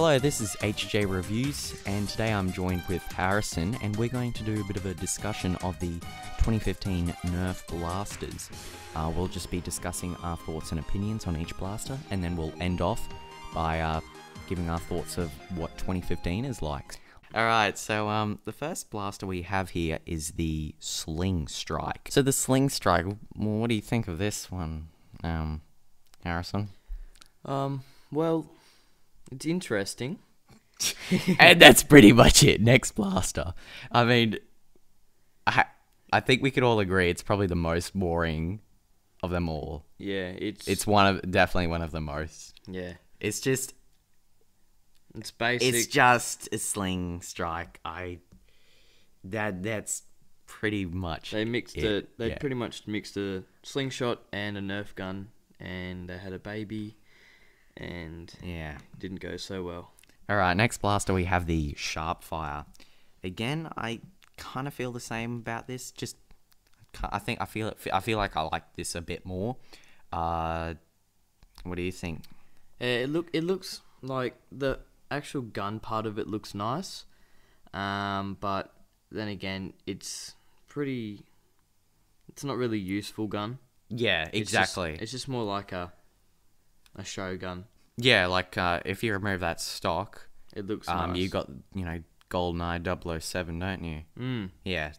Hello, this is HJ Reviews, and today I'm joined with Harrison, and we're going to do a bit of a discussion of the 2015 Nerf blasters. We'll just be discussing our thoughts and opinions on each blaster, and then we'll end off by giving our thoughts of what 2015 is like. Alright, so the first blaster we have here is the Sling Strike. So the Sling Strike, what do you think of this one, Harrison? Well, it's interesting. And that's pretty much it. Next blaster. I mean, I think we could all agree it's probably the most boring of them all. Yeah, it's definitely one of the most. Yeah, It's just it's basic. It's just a Sling Strike. That's pretty much They mixed it. They Yeah. pretty much mixed a slingshot and a Nerf gun, and they had a baby, and Yeah. didn't go so well. Alright, next blaster we have the Sharp Fire. Again, I kind of feel the same about this. Just, I feel like I like this a bit more. What do you think? It looks like the actual gun part of it looks nice, but then again, it's not really useful gun. Yeah, exactly. It's just more like a show gun. Yeah, like if you remove that stock, It looks nice. you got GoldenEye 007, don't you? Yeah.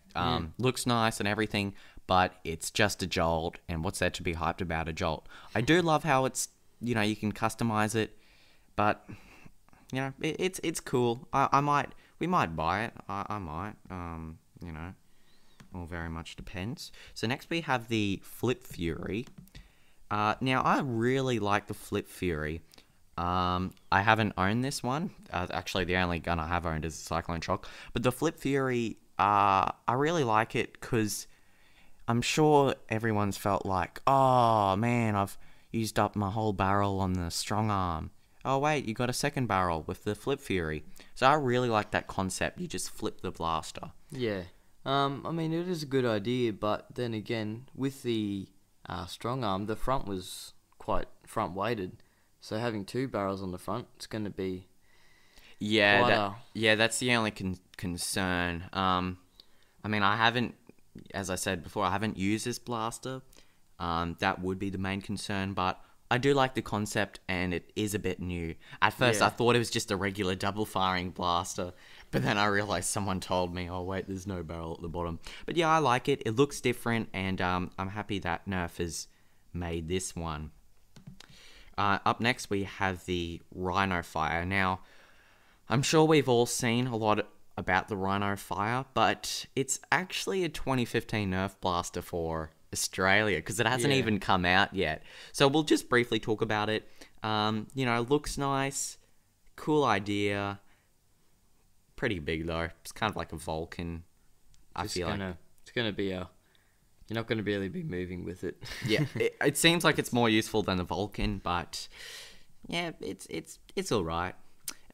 Looks nice and everything, but it's just a Jolt. And what's there to be hyped about a Jolt? I do love how it's you can customize it, but it's cool. We might buy it. I might. All very much depends. So next we have the Flip Fury. Now I really like the Flip Fury. I haven't owned this one. Actually, the only gun I have owned is the Cyclone Shock. But the Flip Fury, I really like it because I'm sure everyone's felt like, oh man, I've used up my whole barrel on the strong arm. Oh wait, you got a second barrel with the Flip Fury. So I really like that concept. You just flip the blaster. Yeah. I mean, it is a good idea, but then again, with the strong arm, the front was quite front weighted. So having two barrels on the front, it's going to be that's the only concern. I mean, I haven't, as I said before, I haven't used this blaster. That would be the main concern, but I do like the concept, and it is a bit new. At first, I thought it was just a regular double-firing blaster, but then I realized someone told me, oh wait, there's no barrel at the bottom. But yeah, I like it. It looks different, and I'm happy that Nerf has made this one. Up next, we have the Rhino Fire. Now, I'm sure we've all seen a lot about the Rhino Fire, but it's actually a 2015 Nerf blaster for Australia, because it hasn't even come out yet. So we'll just briefly talk about it. Looks nice, cool idea. Pretty big though. It's kind of like a Vulcan. It's gonna be you're not gonna really be moving with it. Yeah, it seems like it's more useful than the Vulcan, but yeah, it's all right.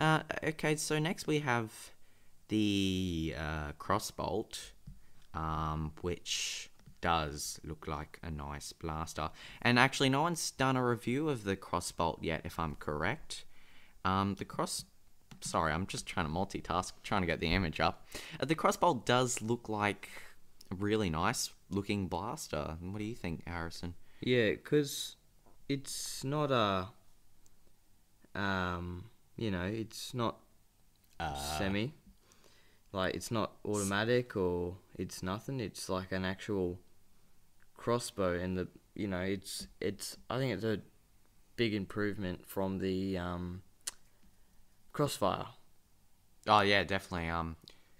Okay, so next we have the Crossbolt, which does look like a nice blaster. And actually, no one's done a review of the Crossbolt yet, if I'm correct. Sorry, I'm just trying to multitask, trying to get the image up. The Crossbolt does look like a really nice looking blaster. What do you think, Harrison? Yeah, because it's not it's not semi. Like, it's not automatic or it's nothing. It's like an actual crossbow, and it's I think it's a big improvement from the Crossfire. Oh yeah, definitely.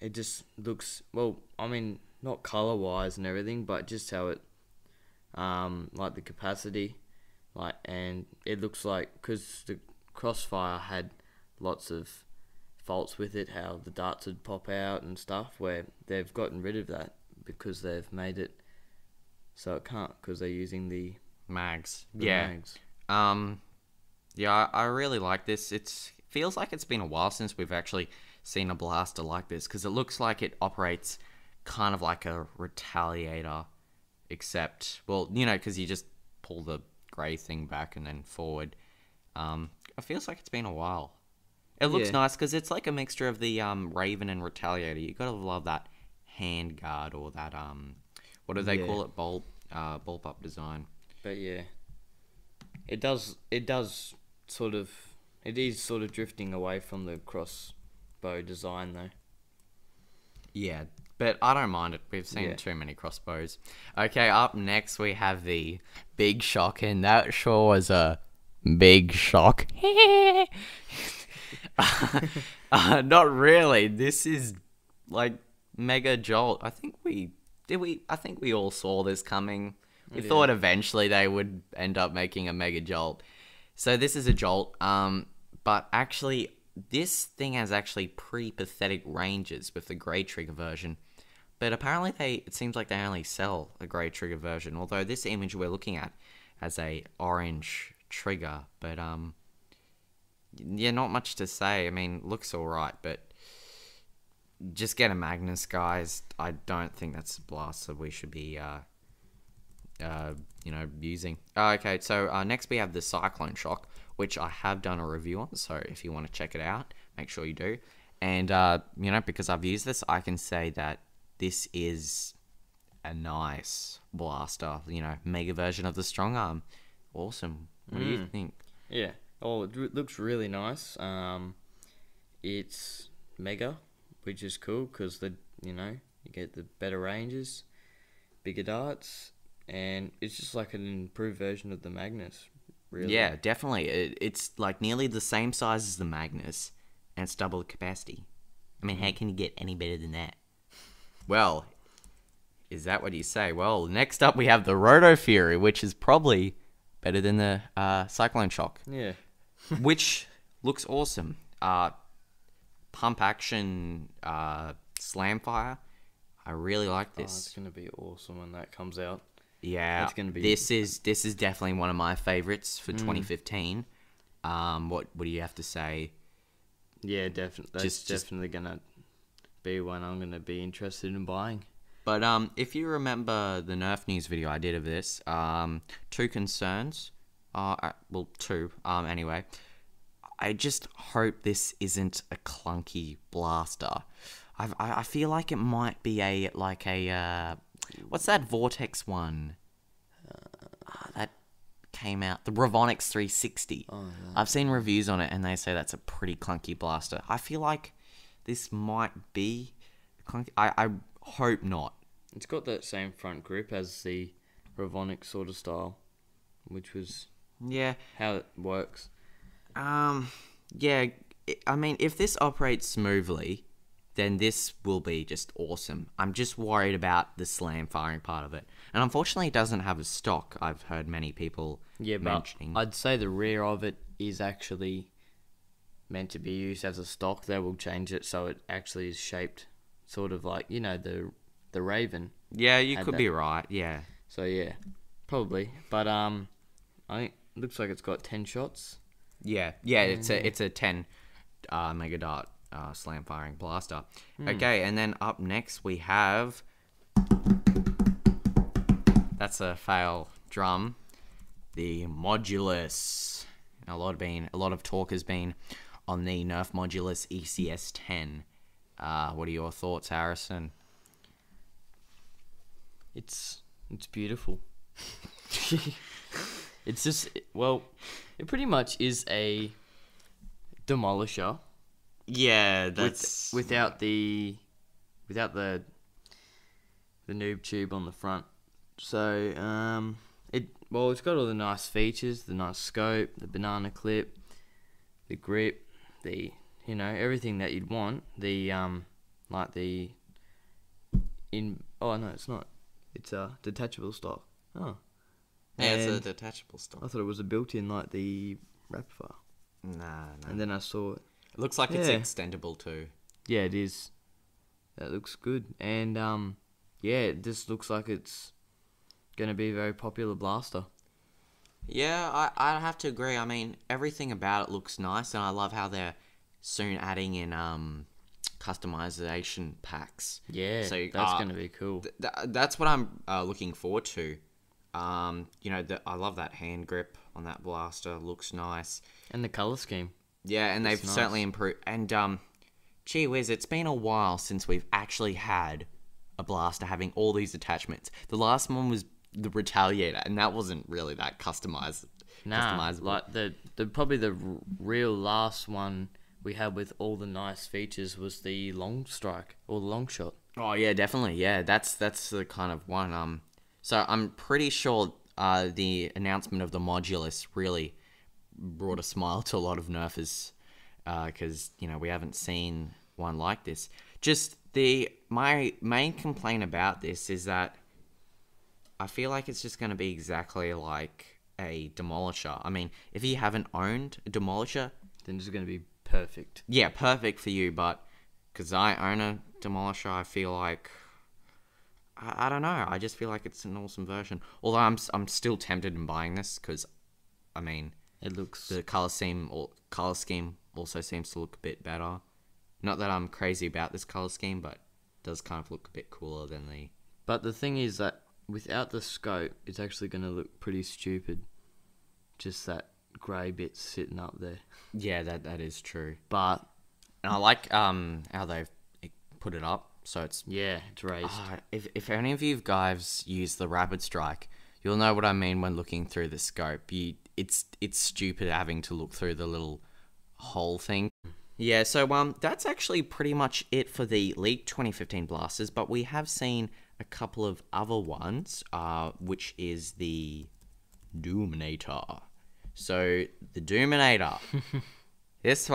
It just looks, well, I mean, not color wise and everything, but just how it like the capacity, and it looks like, because the Crossfire had lots of faults with it, how the darts would pop out and stuff, where they've gotten rid of that because they've made it so it can't, because they're using the mags. mags. I really like this. It feels like it's been a while since we've actually seen a blaster like this, because it looks like it operates kind of like a Retaliator, except, well, because you just pull the grey thing back and then forward. It feels like it's been a while. It looks Yeah. nice because it's like a mixture of the Raven and Retaliator. You gotta love that hand guard or that what do they Yeah. call it? Bulb up design. But yeah, it does sort of, it is sort of drifting away from the crossbow design though. Yeah, but I don't mind it. We've seen Yeah. too many crossbows. Okay, up next we have the Big Shock, and that sure was a big shock. Not really. This is like Mega Jolt. I think we did. I think we all saw this coming. We Yeah. thought eventually they would end up making a Mega Jolt. So this is a Jolt. But actually, this thing has actually pretty pathetic ranges with the Grey Trigger version. But apparently, it seems like they only sell a Grey Trigger version. Although this image we're looking at has a orange trigger, but yeah, not much to say. I mean, looks alright, but just get a Magnus, guys. I don't think that's a blaster we should be using. Okay, so next we have the Cyclone Shock, which I have done a review on, so if you want to check it out, make sure you do. And, because I've used this, I can say that this is a nice blaster, mega version of the Strong Arm. Awesome. What do you think? Yeah. Oh, it looks really nice. It's mega, which is cool because you get the better ranges, bigger darts, and it's just like an improved version of the Magnus. Really. Yeah, definitely. It's like nearly the same size as the Magnus, and it's double the capacity. I mean, how can you get any better than that? Well, is that what you say? Well, next up we have the Roto Fury, which is probably better than the Cyclone Shock, Yeah. which looks awesome. Pump action slam fire. I really like Oh, it's this. gonna be awesome when that comes out. Yeah, It's gonna be- This is definitely one of my favorites for 2015. What do you have to say? Yeah, definitely. That's Just- definitely gonna be one I'm gonna be interested in buying. But if you remember the Nerf news video I did of this, two concerns. Well, two. Anyway, I just hope this isn't a clunky blaster. I feel like it might be what's that Vortex one? That came out, the Ravonix 360. Oh, yeah. I've seen reviews on it, and they say that's a pretty clunky blaster. I feel like this might be clunky. I hope not. It's got that same front grip as the Ravonic sort of style, which was Yeah. how it works. Yeah. I mean, if this operates smoothly, then this will be just awesome. I'm just worried about the slam firing part of it, and unfortunately, it doesn't have a stock. I've heard many people Yeah, but mentioning. I'd say the rear of it is actually meant to be used as a stock. They will change it so it actually is shaped sort of like, the Raven. Yeah, you had could that. be right. Yeah. So yeah, probably. But I think it looks like it's got 10 shots. Yeah, it's a 10 mega dart slam firing blaster. Okay, and then up next we have, that's a fail drum, the Modulus. A lot of talk has been on the Nerf Modulus ECS 10. What are your thoughts, Harrison? It's beautiful. It's just, well, it pretty much is a demolisher Yeah, without the noob tube on the front. So it's got all the nice features, the nice scope, the banana clip, the grip, the everything that you'd want. Oh no, it's not. It's a detachable stock. Oh. yeah, it's a And detachable stock. I thought it was a built-in like the rapid fire, Nah. and then I saw it. It looks like it's Yeah. extendable too. Yeah, it is. That looks good, and it just looks like it's gonna be a very popular blaster. Yeah, I have to agree. I mean, everything about it looks nice, and I love how they're soon adding in customization packs. Yeah, So, that's gonna be cool. That's what I'm looking forward to. I love that hand grip on that blaster. Looks nice. And the color scheme. Yeah, and they've It's nice. certainly improved. And gee whiz, it's been a while since we've actually had a blaster having all these attachments. The last one was the Retaliator, and that wasn't really that customizable. Like the probably the real last one we had with all the nice features was the long strike or the long shot. Oh yeah, definitely. Yeah, that's the kind of one. So I'm pretty sure the announcement of the Modulus really brought a smile to a lot of nerfers, because we haven't seen one like this. Just my main complaint about this is that I feel like it's just going to be exactly like a Demolisher. I mean, if you haven't owned a Demolisher, Then it's going to be perfect. yeah, perfect for you. But because I own a Demolisher, I feel like I don't know. I just feel like it's an awesome version. Although I'm still tempted in buying this because, I mean, It looks the color scheme also seems to look a bit better. Not that I'm crazy about this color scheme, but it does kind of look a bit cooler than the. But the thing is that without the scope, it's actually going to look pretty stupid. Just that grey bit sitting up there. Yeah, that is true. But And I like how they've put it up, so it's. yeah, it's raised. If any of you guys use the Rapid Strike, you'll know what I mean when looking through the scope. It's stupid having to look through the little hole thing. Yeah, so that's actually pretty much it for the League 2015 blasters, but we have seen a couple of other ones, which is the Doominator. So the Doominator, this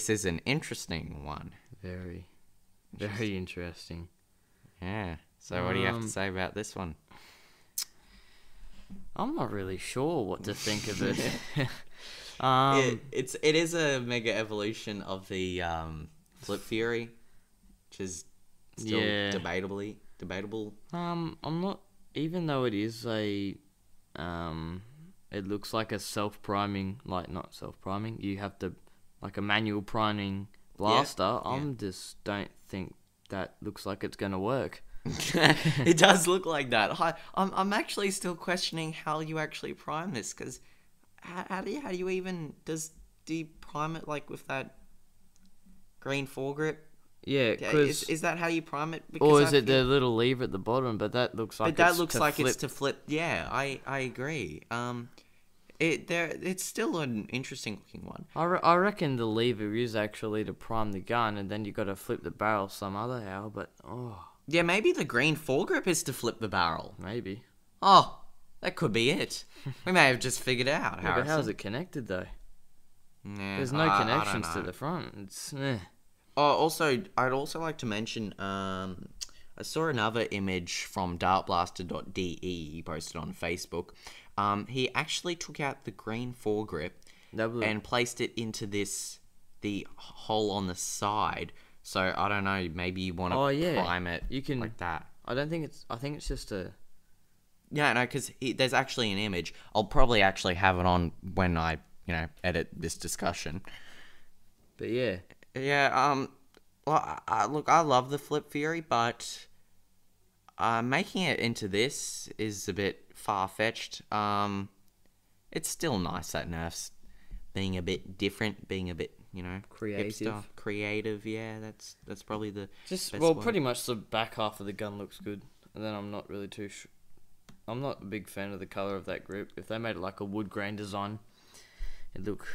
is an interesting one. Very, very interesting. Yeah. So what do you have to say about this one? I'm not really sure what to think of it. It is a mega evolution of the Flip Fury, which is still Yeah. debatable. I'm not. Even though it is a, it looks like a self-priming, like not self-priming. You have to, like a manual priming blaster. I'm just don't think that looks like it's gonna work. It does look like that. I'm actually still questioning how you actually prime this, because how do you even do you prime it like with that green foregrip? Yeah, because Is that how you prime it? or is it the little lever at the bottom? But that looks like. But that it's looks to like flip. it's to flip. Yeah, I agree. It's still an interesting looking one. I reckon the lever is actually to prime the gun, and then you got to flip the barrel some other how. But Yeah, maybe the green foregrip is to flip the barrel. maybe. Oh, that could be it. We may have just figured it out. Yeah, but how's it connected though? Yeah, There's no I don't connections to know. the front. It's Oh, also, I'd also like to mention, I saw another image from dartblaster.de he posted on Facebook. He actually took out the green foregrip that was, and placed it into the hole on the side. So, I don't know, maybe you want to prime it you can like that. I think it's just a. Yeah, no, because there's actually an image. I'll probably actually have it on when I, edit this discussion. But yeah, Yeah, well, look, I love the Flip Fury, but making it into this is a bit far-fetched. It's still nice that Nerf's being a bit different, being a bit, Creative. hipster, creative. Yeah, that's probably the just best well, word. pretty much the back half of the gun looks good, and then I'm not really too. I'm not a big fan of the color of that grip. If they made it like a wood grain design, it'd look.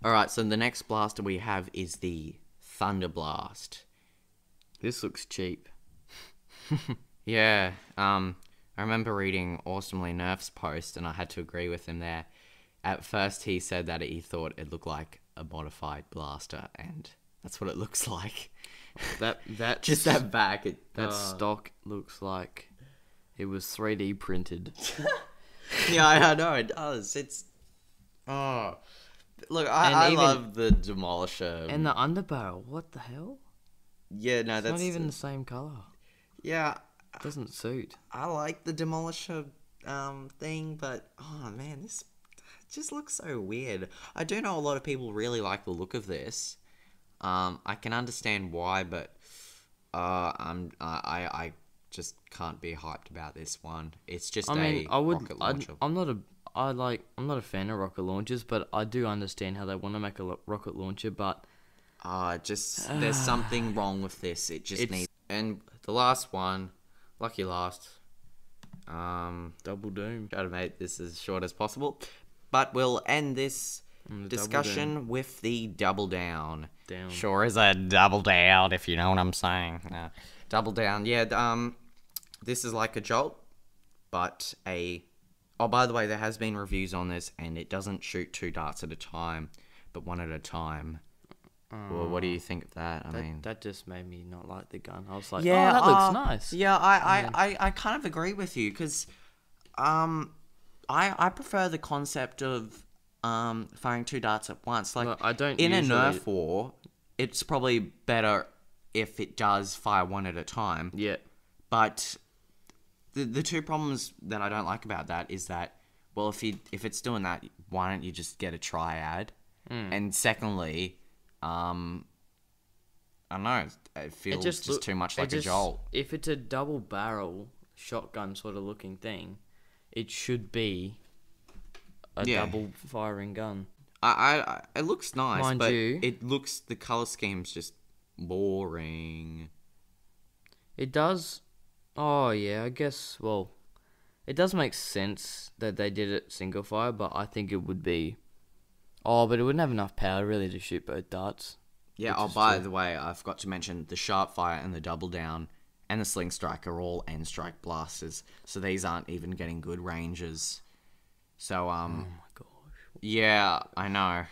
All right, so the next blaster we have is the Thunder Blast. This looks cheap. Yeah, I remember reading Awesomely Nerf's post, and I had to agree with him there. At first, he said that he thought it looked like a modified blaster, and that's what it looks like. That Just that back. That stock looks like it was 3D printed. Yeah, I know it does. It's look, I even- love the Demolisher. And the underbarrel, what the hell? Yeah, no, It's that's not even the same color. yeah. It doesn't suit. I like the Demolisher thing, but oh man, this just looks so weird. I do know a lot of people really like the look of this. I can understand why, but I just can't be hyped about this one. It's just I mean, a rocket launcher. I'm not a fan of rocket launchers, but I do understand how they want to make a rocket launcher, but There's something wrong with this. It just needs. And the last one, lucky last. Double Doom. Try to make this as short as possible, but we'll end this discussion with the double down. Sure is a double down, if you know what I'm saying. Double down. Yeah. This is like a jolt, but Oh, by the way, there has been reviews on this, and it doesn't shoot 2 darts at a time, but 1 at a time. Well, what do you think of that? That just made me not like the gun. I was like, yeah, oh, that looks nice. Yeah, I kind of agree with you, because I prefer the concept of firing 2 darts at once. Like, I don't in usually... a Nerf war, it's probably better if it does fire 1 at a time. Yeah. But the 2 problems that I don't like about that is that, well, if it's doing that, why don't you just get a triad? And secondly, I don't know, it feels just too much like a jolt. If it's a double barrel shotgun sort of looking thing, it should be a double firing gun. It looks nice, Mind but you, the color scheme's just boring. It does. Oh yeah, I guess. Well, it does make sense that they did it single fire, but I think it would be. Oh, but it wouldn't have enough power really to shoot both darts. Yeah. Oh, by the way, I forgot to mention the sharp fire and the double down and the sling strike are all end strike blasters, so these aren't even getting good ranges. So Oh my gosh. Yeah, I know.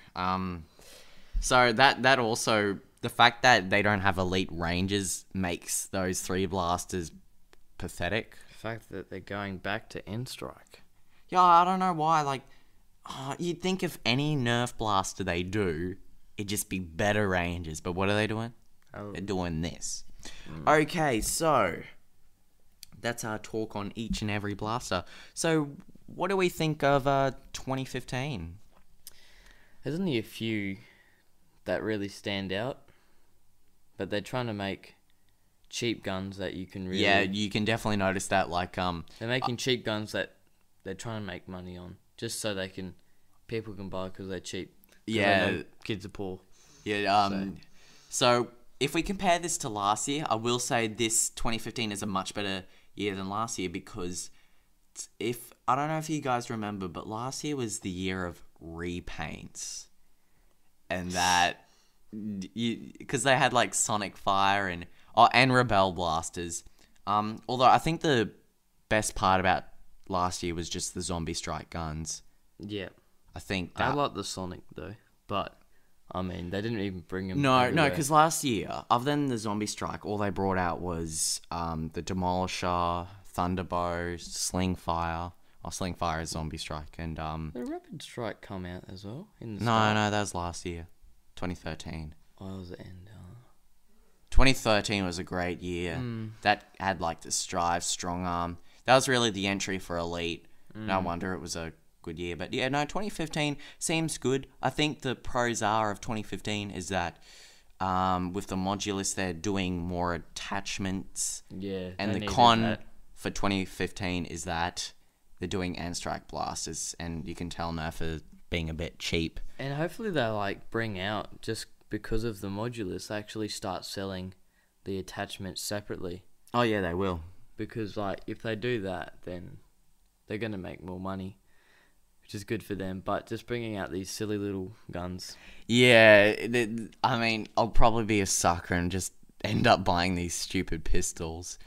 So that also, the fact that they don't have elite ranges makes those 3 blasters pathetic. The fact that they're going back to end strike. Yeah, I don't know why. Like, you'd think if any Nerf blaster they do, it'd just be better ranges. But what are they doing? They're doing this. Okay, so that's our talk on each and every blaster. So what do we think of 2015? There's only a few that really stand out, but they're trying to make cheap guns that you can really... Yeah, you can definitely notice that. Like, they're making cheap guns that they're trying to make money on, just so people can buy because they're cheap. Yeah, kids are poor. Yeah. So if we compare this to last year, I will say this 2015 is a much better year than last year, because I don't know if you guys remember, but last year was the year of repaints, and that because they had like Sonic Fire and Rebel blasters. Although I think the best part about last year was just the zombie strike guns. Yeah, I think I like the Sonic though, but I mean they didn't even bring them. No, because last year, other than the zombie strike, all they brought out was the Demolisher, Thunderbow, Sling Fire. Oh, Sling Fire is zombie strike, and the Rapid Strike come out as well in the No, start. that was last year, 2013. Oh, that was the end. 2013 was a great year. That had like the Strive, Strong Arm. That was really the entry for Elite. No wonder it was a good year. But yeah, no, 2015 seems good. I think the pros are of 2015 is that with the Modulus, they're doing more attachments. Yeah, and the con for 2015 is that they're doing end strike blasters, and you can tell Nerf is being a bit cheap. And hopefully they like bring out, just because of the Modulus, they actually start selling the attachments separately. Oh yeah, they will. Because like if they do that, then they're gonna make more money, which is good for them. But just bringing out these silly little guns. Yeah, I mean, I'll probably be a sucker and just end up buying these stupid pistols.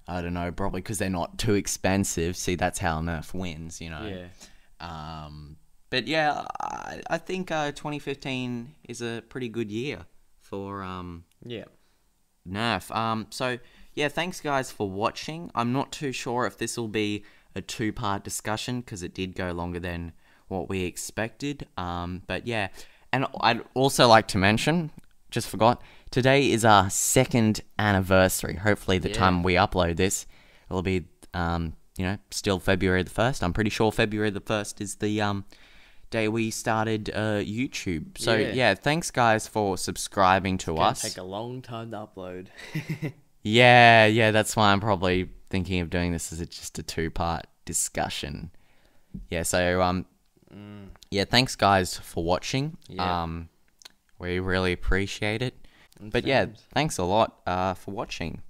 I don't know, probably because they're not too expensive. See, that's how Nerf wins, you know. Yeah. But yeah, I think 2015 is a pretty good year for Nerf. So yeah, thanks guys for watching. I'm not too sure if this will be a 2-part discussion because it did go longer than what we expected. But yeah, and I'd also like to mention, just forgot, today is our 2nd anniversary. Hopefully the time we upload this, it'll be, still February the 1st. I'm pretty sure February the 1st is the day we started YouTube. So yeah, thanks guys for subscribing to us. It'll take a long time to upload. Yeah, that's why I'm probably thinking of doing this as just a 2-part discussion. Yeah, so yeah, thanks guys for watching. Yeah. We really appreciate it. And But yeah, fans. thanks a lot for watching.